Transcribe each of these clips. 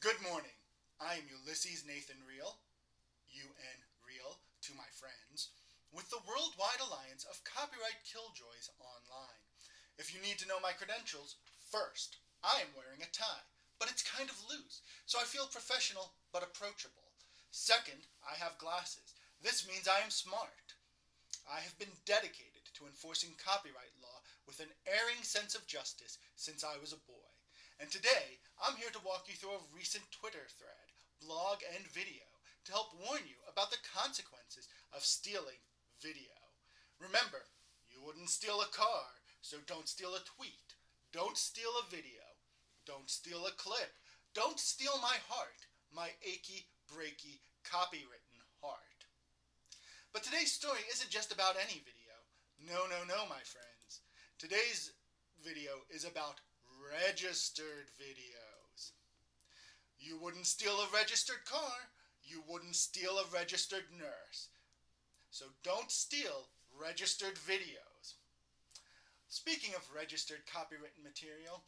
Good morning. I am Ulysses Nathan Reeuhl, UN Reeuhl to my friends, with the Worldwide Alliance of Copyright Killjoys Online. If you need to know my credentials, first, I am wearing a tie, but it's kind of loose, so I feel professional but approachable. Second, I have glasses. This means I am smart. I have been dedicated to enforcing copyright law with an erring sense of justice since I was a boy. And today, I'm here to walk you through a recent Twitter thread, blog, and video to help warn you about the consequences of stealing video. Remember, you wouldn't steal a car, so don't steal a tweet. Don't steal a video. Don't steal a clip. Don't steal my heart, my achy, breaky, copywritten heart. But today's story isn't just about any video. No, my friends. Today's video is about registered videos. You wouldn't steal a registered car. You wouldn't steal a registered nurse. So don't steal registered videos. Speaking of registered copywritten material,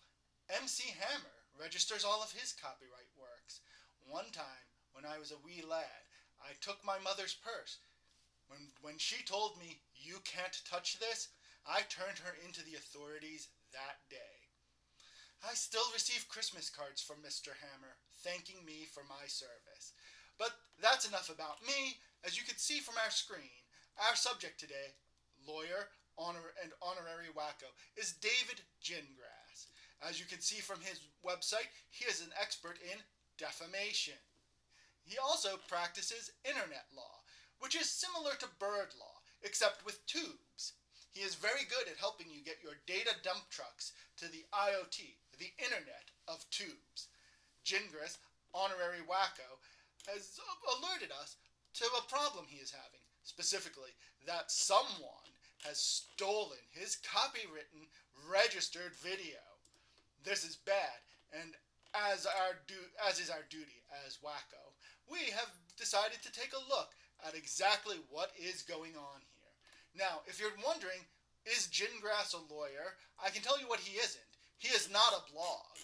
MC Hammer registers all of his copyright works. One time, when I was a wee lad, I took my mother's purse. When she told me, "You can't touch this," I turned her into the authorities that day. I still receive Christmas cards from Mr. Hammer, thanking me for my service. But that's enough about me. As you can see from our screen, our subject today, lawyer, and honorary WACKO, is David Gingrass. As you can see from his website, he is an expert in defamation. He also practices internet law, which is similar to bird law, except with tubes. He is very good at helping you get your data dump trucks to the IoT, the Internet of Tubes. Gingrass, honorary WACKO, has alerted us to a problem he is having, specifically that someone has stolen his copywritten registered video. This is bad, and as is our duty as WACKO, we have decided to take a look at exactly what is going on here. Now, if you're wondering, is Gingrass a lawyer? I can tell you what he isn't. He is not a blog.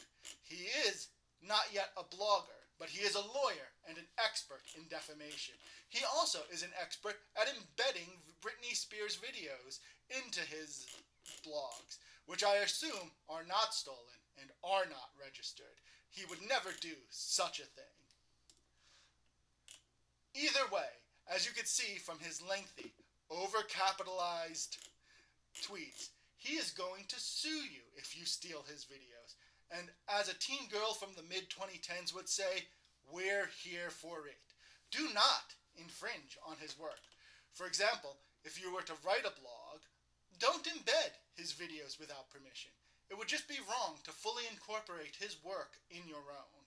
He is not yet a blogger, but he is a lawyer and an expert in defamation. He also is an expert at embedding Britney Spears videos into his blogs, which I assume are not stolen and are not registered. He would never do such a thing. Either way, as you can see from his lengthy, overcapitalized tweets, he is going to sue you if you steal his videos. And as a teen girl from the mid-2010s would say, we're here for it. Do not infringe on his work. For example, if you were to write a blog, don't embed his videos without permission. It would just be wrong to fully incorporate his work in your own.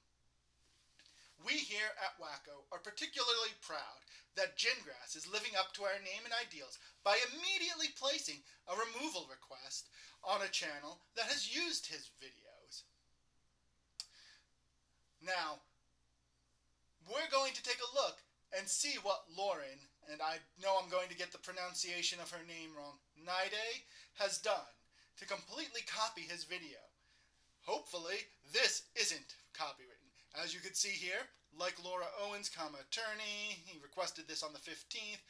We here at WACKO are particularly proud that Gingrass is living up to our name and ideals by immediately placing a removal request on a channel that has used his videos. Now, we're going to take a look and see what Lauren, and I know I'm going to get the pronunciation of her name wrong, Naide, has done to completely copy his video. Hopefully, this isn't copywritten. As you can see here, like Laura Owens, attorney, he requested this on the 15th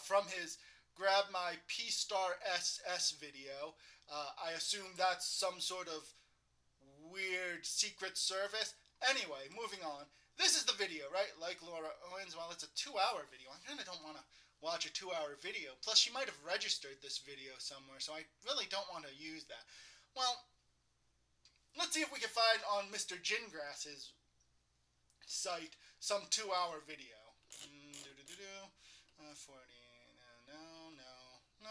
from his Grab My P-Star SS video. I assume that's some sort of weird secret service. Anyway, moving on. This is the video, right? Like Laura Owens. Well, it's a 2-hour video. I kind of don't want to watch a 2-hour video. Plus, she might have registered this video somewhere, so I really don't want to use that. Well, let's see if we can find on Mr. Gingrass's site some 2-hour video. 40. No.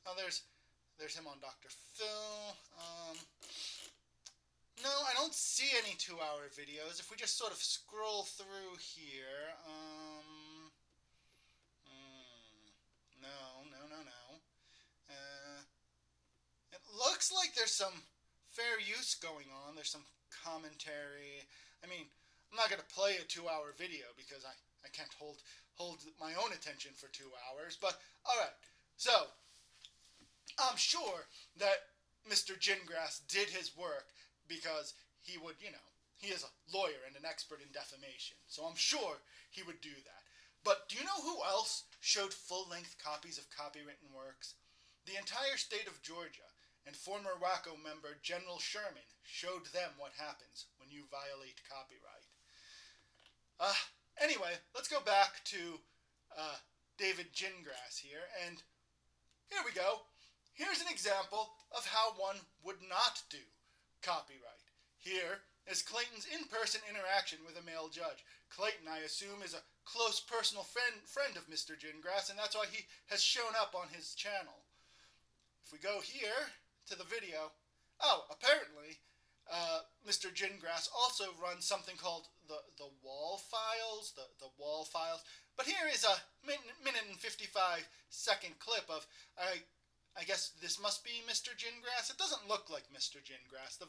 Oh, there's him on Dr. Phil. No, I don't see any 2-hour videos. If we just sort of scroll through here, no. It looks like there's some fair use going on. There's some commentary. I mean, I'm not going to play a 2-hour video because I can't hold my own attention for 2 hours. But, alright, so I'm sure that Mr. Gingrass did his work because he would, he is a lawyer and an expert in defamation, so I'm sure he would do that. But do you know who else showed full-length copies of copywritten works? The entire state of Georgia, and former WACKO member General Sherman showed them what happens when you violate copyright. Anyway, let's go back to David Gingras here, and here we go. Here's an example of how one would not do copyright. Here is Clayton's in-person interaction with a male judge. Clayton, I assume, is a close personal friend of Mr. Gingras, and that's why he has shown up on his channel. If we go here to the video, apparently Mr. Gingras also runs something called the wall files, the wall files. But here is a minute and 55-second clip of, I guess this must be Mr. Gingras. It doesn't look like Mr. Gingras. The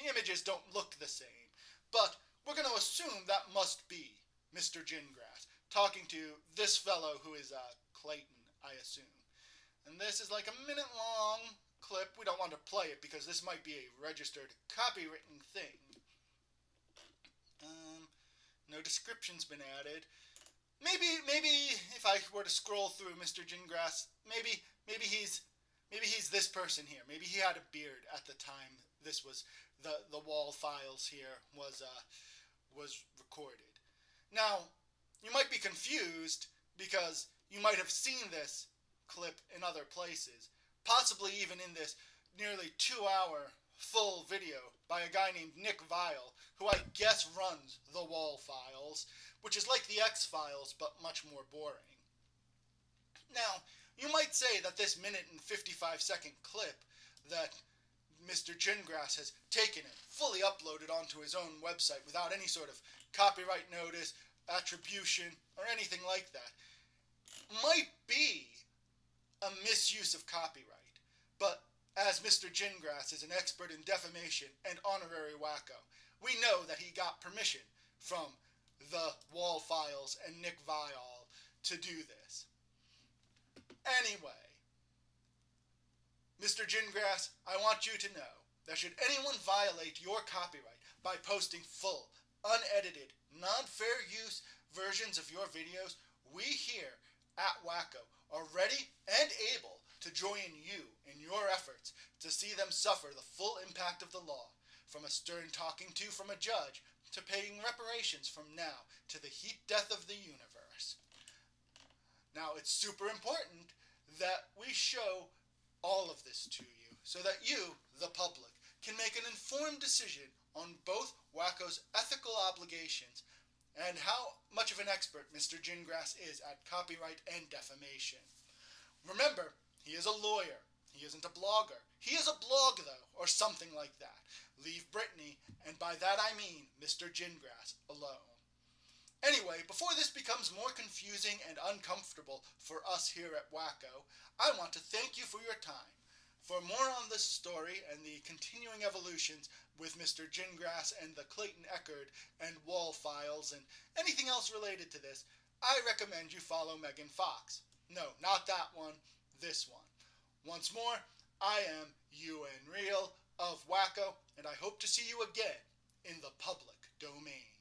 images don't look the same. But we're going to assume that must be Mr. Gingras talking to this fellow who is Clayton, I assume. And this is like a minute-long clip. We don't want to play it because this might be a registered copywritten thing. No description's been added. Maybe if I were to scroll through Mr. Gingras, maybe he's this person here. Maybe he had a beard at the time this was the wall files here was recorded. Now, you might be confused because you might have seen this clip in other places, possibly even in this nearly 2-hour full video by a guy named Nick Viall, who I guess runs the wall files, which is like the X-Files but much more boring. Now, you might say that this minute and 55-second clip that Mr. Gingras has taken and fully uploaded onto his own website without any sort of copyright notice, attribution, or anything like that might be a misuse of copyright. But as Mr. Gingras is an expert in defamation and honorary WACKO, we know that he got permission from the wall files and Nick Viall to do this. Anyway, Mr. Gingras, I want you to know that should anyone violate your copyright by posting full, unedited, non-fair use versions of your videos, we here at WACKO are ready and able to join you in your efforts to see them suffer the full impact of the law, from a stern talking to from a judge to paying reparations from now to the heat death of the universe. Now, it's super important that we show all of this to you so that you, the public, can make an informed decision on both WACKO's ethical obligations and how much of an expert Mr. Gingras is at copyright and defamation. Remember, he is a lawyer. He isn't a blogger. He is a blog, though, or something like that. Leave Brittany, and by that I mean Mr. Gingras, alone. Anyway, before this becomes more confusing and uncomfortable for us here at WACKO, I want to thank you for your time. For more on this story and the continuing evolutions with Mr. Gingras and the Clayton Echard and wall files and anything else related to this, I recommend you follow Megan Fox. No, not that one, this one. Once more, I am UN Reeuhl of WACKO, and I hope to see you again in the public domain.